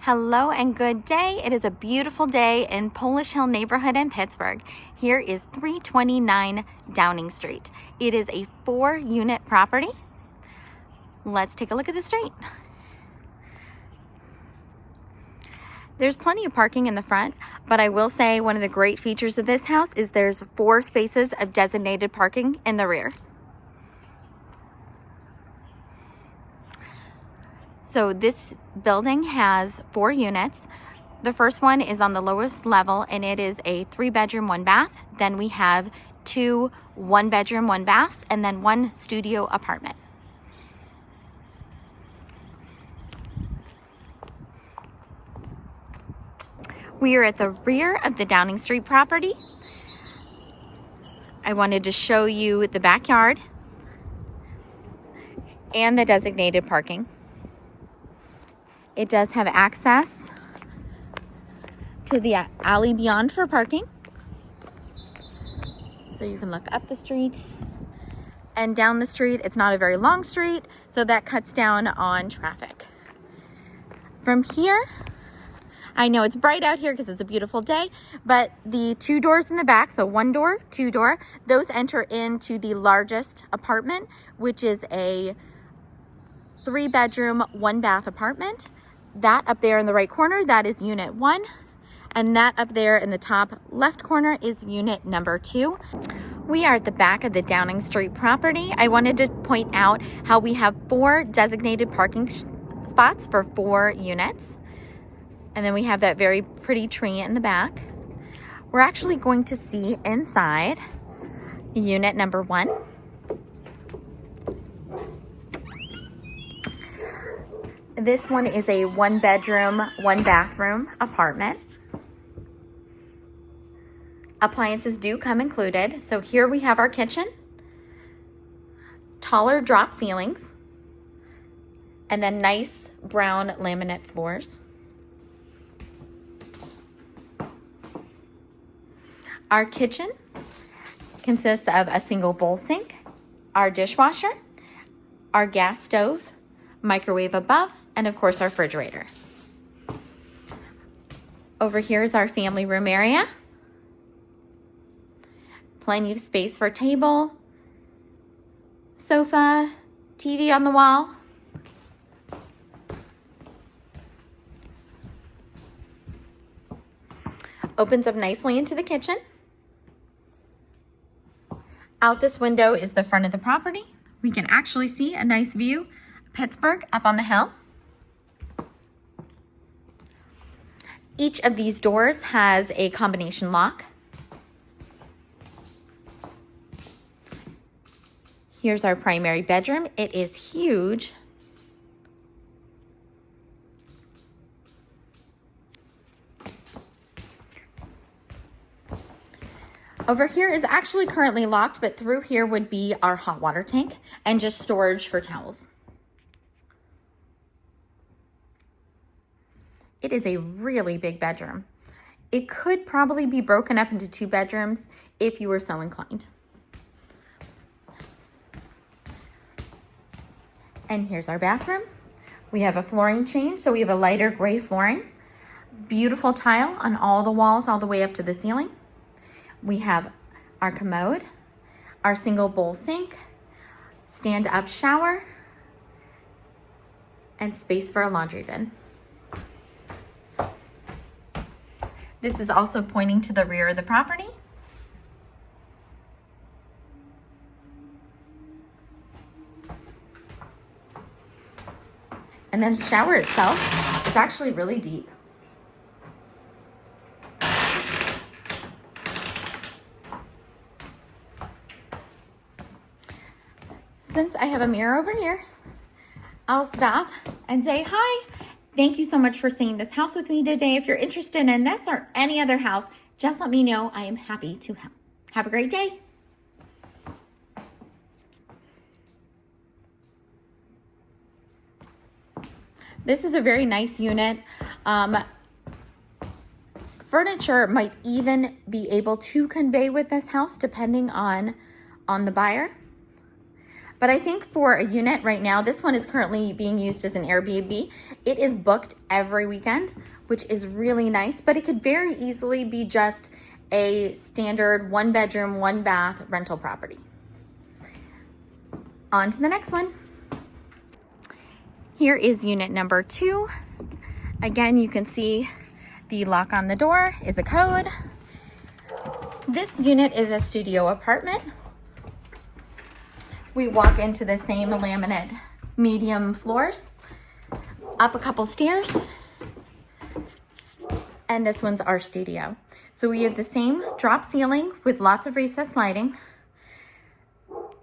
Hello and good day. It is a beautiful day in Polish Hill neighborhood in Pittsburgh. Here is 329 Downing Street. It is a 4-unit property. Let's take a look at the street. There's plenty of parking in the front, but I will say one of the great features of this house is there's 4 spaces of designated parking in the rear. So this building has 4 units. The first one is on the lowest level and it is a 3-bedroom, 1 bath. Then we have 2 1-bedroom, 1 baths, and then 1 studio apartment. We are at the rear of the Downing Street property. I wanted to show you the backyard and the designated parking. It does have access to the alley beyond for parking. So you can look up the street and down the street. It's not a very long street, so that cuts down on traffic. From here, I know it's bright out here because it's a beautiful day, but the 2 doors in the back, so 1 door, 2 door, those enter into the largest apartment, which is a 3-bedroom, 1 bath apartment. That up there in the right corner, that is unit 1. And that up there in the top left corner is unit number 2. We are at the back of the Downing Street property. I wanted to point out how we have 4 designated parking spots for 4 units. And then we have that very pretty tree in the back. We're actually going to see inside unit number 1. This one is a 1-bedroom, 1 bathroom apartment. Appliances do come included. So here we have our kitchen, taller drop ceilings, and then nice brown laminate floors. Our kitchen consists of a single bowl sink, our dishwasher, our gas stove, microwave above, and of course our refrigerator. Over here is our family room area. Plenty of space for table, sofa, TV on the wall. Opens up nicely into the kitchen. Out this window is the front of the property. We can actually see a nice view of Pittsburgh up on the hill. Each of these doors has a combination lock. Here's our primary bedroom. It is huge. Over here is actually currently locked, but through here would be our hot water tank and just storage for towels. It is a really big bedroom. It could probably be broken up into 2 bedrooms if you were so inclined. And here's our bathroom. We have a flooring change, so we have a lighter gray flooring. Beautiful tile on all the walls, all the way up to the ceiling. We have our commode, our single bowl sink, stand-up shower, and space for a laundry bin. This is also pointing to the rear of the property. And then the shower itself is actually really deep. Since I have a mirror over here, I'll stop and say hi. Thank you so much for seeing this house with me today. If you're interested in this or any other house, just let me know. I am happy to help. Have a great day. This is a very nice unit. Furniture might even be able to convey with this house depending on the buyer. But I think for a unit right now, this one is currently being used as an Airbnb. It is booked every weekend, which is really nice, but it could very easily be just a standard 1-bedroom, 1-bath rental property. On to the next one. Here is unit number 2. Again, you can see the lock on the door is a code. This unit is a studio apartment. We walk into the same laminate medium floors, up a couple stairs, and this one's our studio. So we have the same drop ceiling with lots of recessed lighting,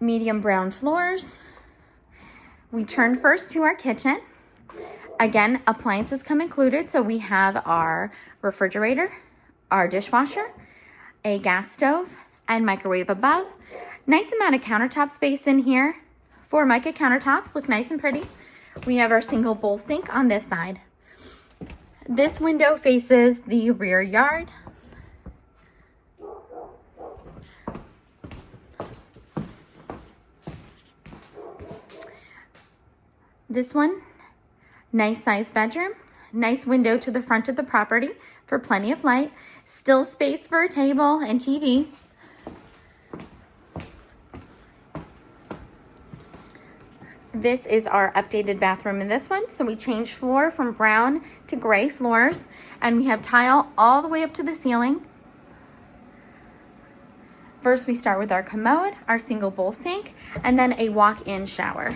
medium brown floors. We turn first to our kitchen. Again, appliances come included. So we have our refrigerator, our dishwasher, a gas stove, and microwave above. Nice amount of countertop space in here. 4 mica countertops, look nice and pretty. We have our single bowl sink on this side. This window faces the rear yard. This one, nice sized bedroom, nice window to the front of the property for plenty of light, still space for a table and TV. This is our updated bathroom in this one. So we changed floor from brown to gray floors, and we have tile all the way up to the ceiling. First, we start with our commode, our single bowl sink, and then a walk-in shower.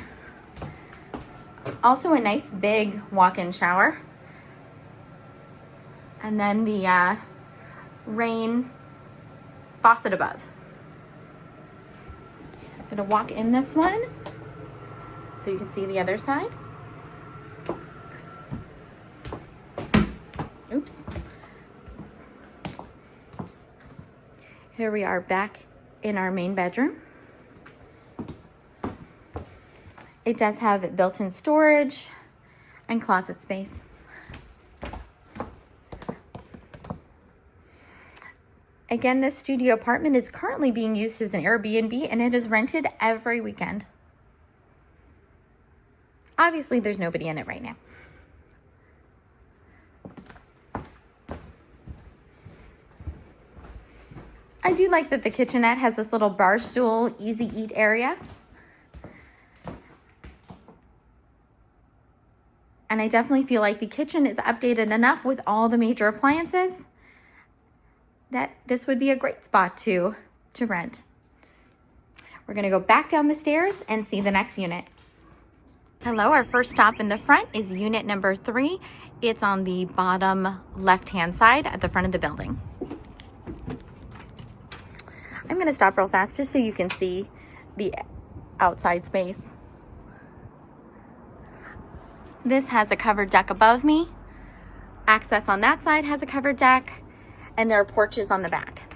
Also a nice big walk-in shower. And then the rain faucet above. I'm gonna walk in this one so you can see the other side. Oops. Here we are back in our main bedroom. It does have built-in storage and closet space. Again, this studio apartment is currently being used as an Airbnb, and it is rented every weekend. Obviously, there's nobody in it right now. I do like that the kitchenette has this little bar stool, easy eat area. And I definitely feel like the kitchen is updated enough with all the major appliances that this would be a great spot to rent. We're gonna go back down the stairs and see the next unit. Hello, our first stop in the front is unit number 3. It's on the bottom left-hand side at the front of the building. I'm gonna stop real fast just so you can see the outside space. This has a covered deck above me. Access on that side has a covered deck, and there are porches on the back.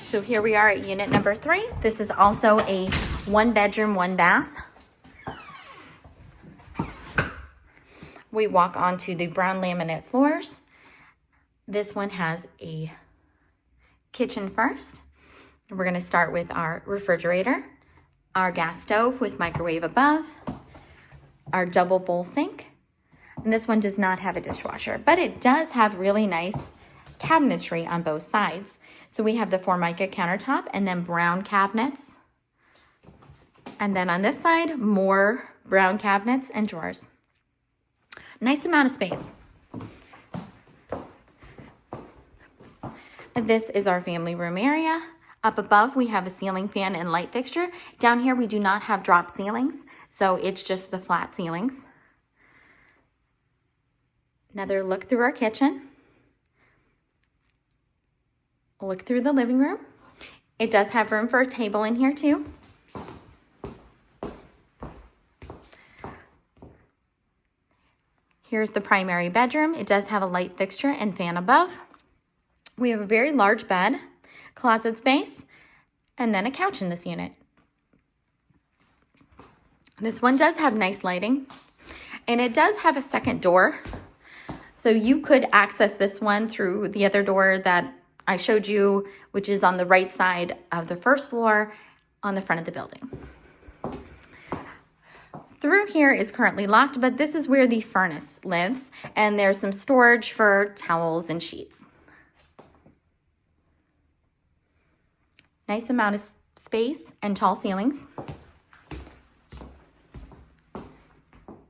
So here we are at unit number 3. This is also a 1-bedroom, 1-bath. We walk onto the brown laminate floors. This one has a kitchen first. We're gonna start with our refrigerator, our gas stove with microwave above, our double bowl sink. And this one does not have a dishwasher, but it does have really nice cabinetry on both sides. So we have the 4 mica countertop and then brown cabinets. And then on this side, more brown cabinets and drawers. Nice amount of space. This is our family room area. Up above, we have a ceiling fan and light fixture. Down here, we do not have drop ceilings, so it's just the flat ceilings. Another look through our kitchen. Look through the living room. It does have room for a table in here too. Here's the primary bedroom. It does have a light fixture and fan above. We have a very large bed, closet space, and then a couch in this unit. This one does have nice lighting, and it does have a second door. So you could access this one through the other door that I showed you, which is on the right side of the first floor, on the front of the building. Through here is currently locked, but this is where the furnace lives, and there's some storage for towels and sheets. Nice amount of space and tall ceilings.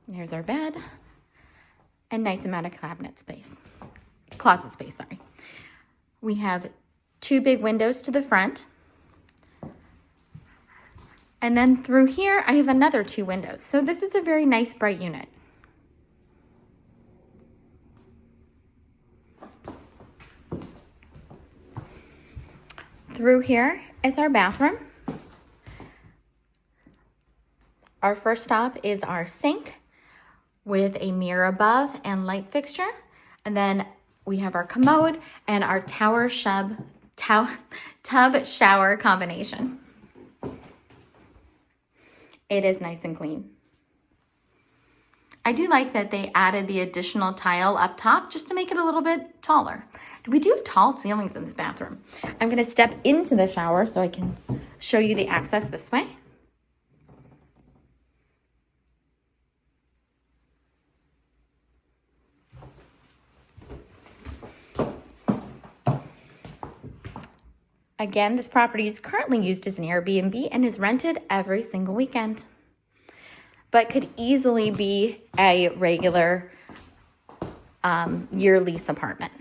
There's our bed, and nice amount of closet space, sorry. We have 2 big windows to the front. And then through here, I have another 2 windows. So this is a very nice, bright unit. Through here is our bathroom. Our first stop is our sink with a mirror above and light fixture. And then we have our commode and our tub shower combination. It is nice and clean. I do like that they added the additional tile up top just to make it a little bit taller. We do have tall ceilings in this bathroom. I'm gonna step into the shower so I can show you the access this way. Again, this property is currently used as an Airbnb and is rented every single weekend, but could easily be a regular year lease apartment.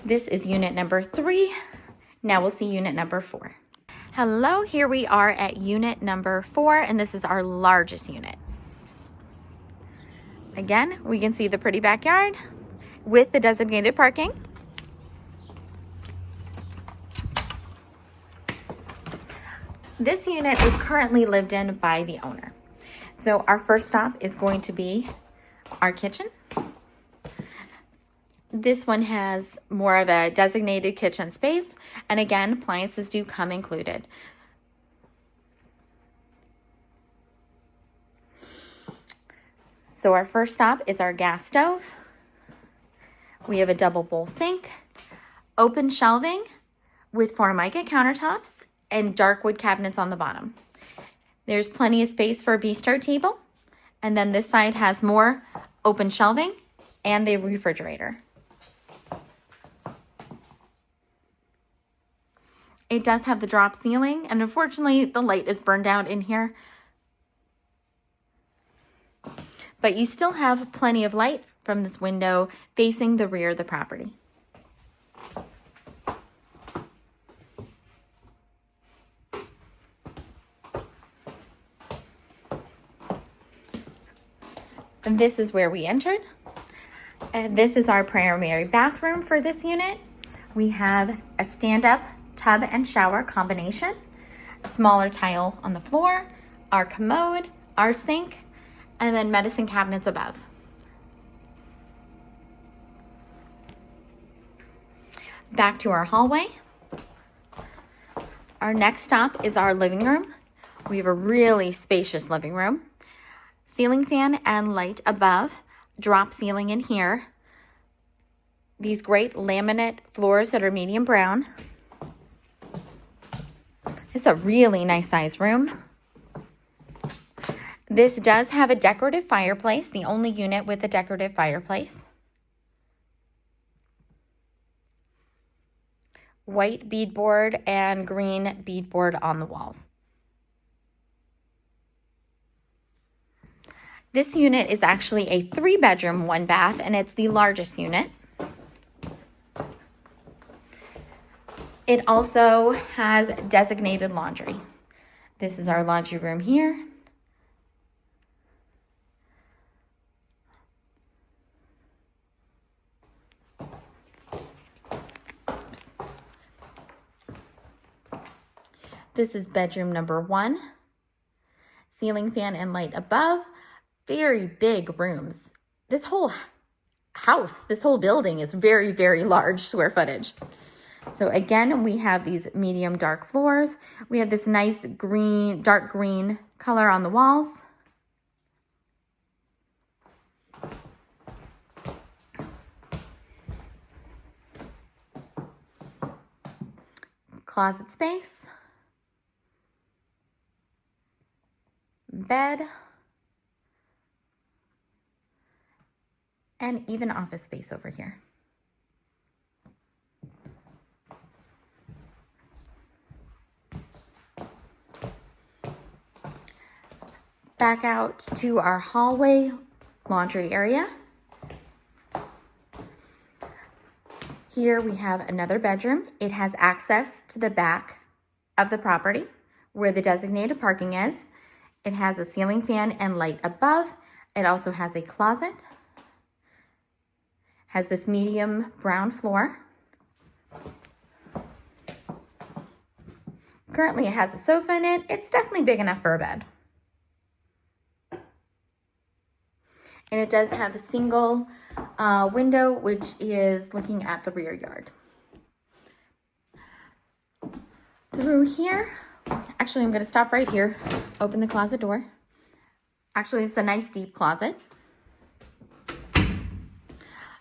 This is unit number 3. Now we'll see unit number 4. Hello, here we are at unit number 4, and this is our largest unit. Again, we can see the pretty backyard with the designated parking. This unit is currently lived in by the owner. So our first stop is going to be our kitchen. This one has more of a designated kitchen space, and again, appliances do come included. So our first stop is our gas stove. We have a double bowl sink, open shelving with Formica countertops and dark wood cabinets on the bottom. There's plenty of space for a bistro table. And then this side has more open shelving and the refrigerator. It does have the drop ceiling, and unfortunately the light is burned out in here. But you still have plenty of light from this window facing the rear of the property. And this is where we entered. And this is our primary bathroom for this unit. We have a stand-up tub and shower combination, a smaller tile on the floor, our commode, our sink, and then medicine cabinets above. Back to our hallway. Our next stop is our living room. We have a really spacious living room. Ceiling fan and light above, drop ceiling in here. These great laminate floors that are medium brown. It's a really nice size room. This does have a decorative fireplace, the only unit with a decorative fireplace. White beadboard and green beadboard on the walls. This unit is actually a 3-bedroom, 1-bath, and it's the largest unit. It also has designated laundry. This is our laundry room here. This is bedroom number 1. Ceiling fan and light above. Very big rooms. This whole house, this whole building is very, very large square footage. So again, we have these medium dark floors. We have this nice green, dark green color on the walls. closet space, bed, and even office space over here. Back out to our hallway laundry area. Here we have another bedroom. It has access to the back of the property where the designated parking is. It has a ceiling fan and light above. It also has a closet. Has this medium brown floor. Currently it has a sofa in it. It's definitely big enough for a bed. And it does have a single window, which is looking at the rear yard. Through here, actually I'm going to stop right here, open the closet door. Actually, it's a nice deep closet.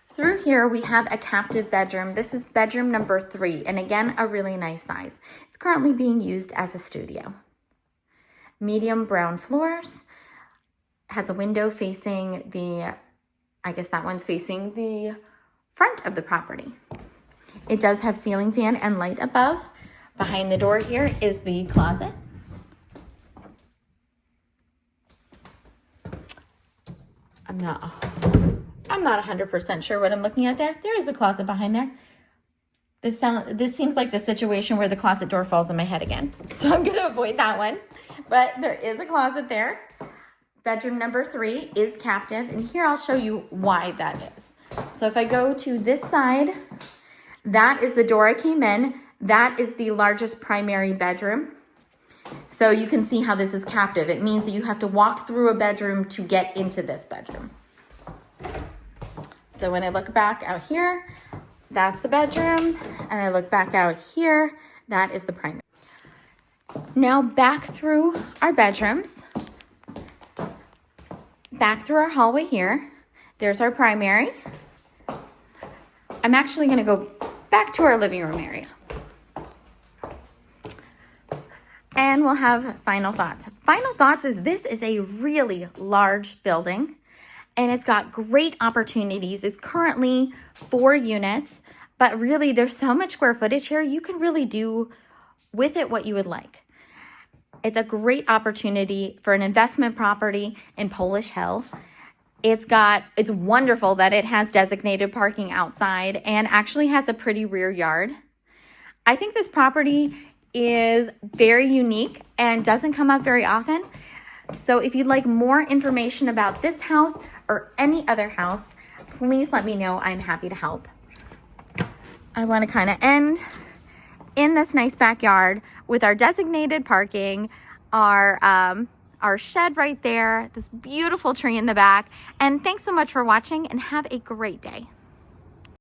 Through here, we have a captive bedroom. This is bedroom number 3, and again, a really nice size. It's currently being used as a studio. Medium brown floors. Has a window facing the, I guess that one's facing the front of the property. It does have ceiling fan and light above. Behind the door here is the closet. I'm not 100% sure what I'm looking at there. There is a closet behind there. This seems like the situation where the closet door falls on my head again. So I'm going to avoid that one. But there is a closet there. Bedroom number 3 is captive, and here I'll show you why that is. So if I go to this side, that is the door I came in. That is the largest primary bedroom. So you can see how this is captive. It means that you have to walk through a bedroom to get into this bedroom. So when I look back out here, that's the bedroom, and I look back out here, that is the primary. Now back through our bedrooms. Back through our hallway here, there's our primary. I'm actually going to go back to our living room area. And we'll have final thoughts. Final thoughts is this is a really large building, and it's got great opportunities. It's currently 4 units, but really there's so much square footage here, you can really do with it what you would like. It's a great opportunity for an investment property in Polish Hill. It's wonderful that it has designated parking outside and actually has a pretty rear yard. I think this property is very unique and doesn't come up very often. So if you'd like more information about this house or any other house, please let me know. I'm happy to help. I want to kind of end in this nice backyard with our designated parking, our shed right there, this beautiful tree in the back. And thanks so much for watching, and have a great day.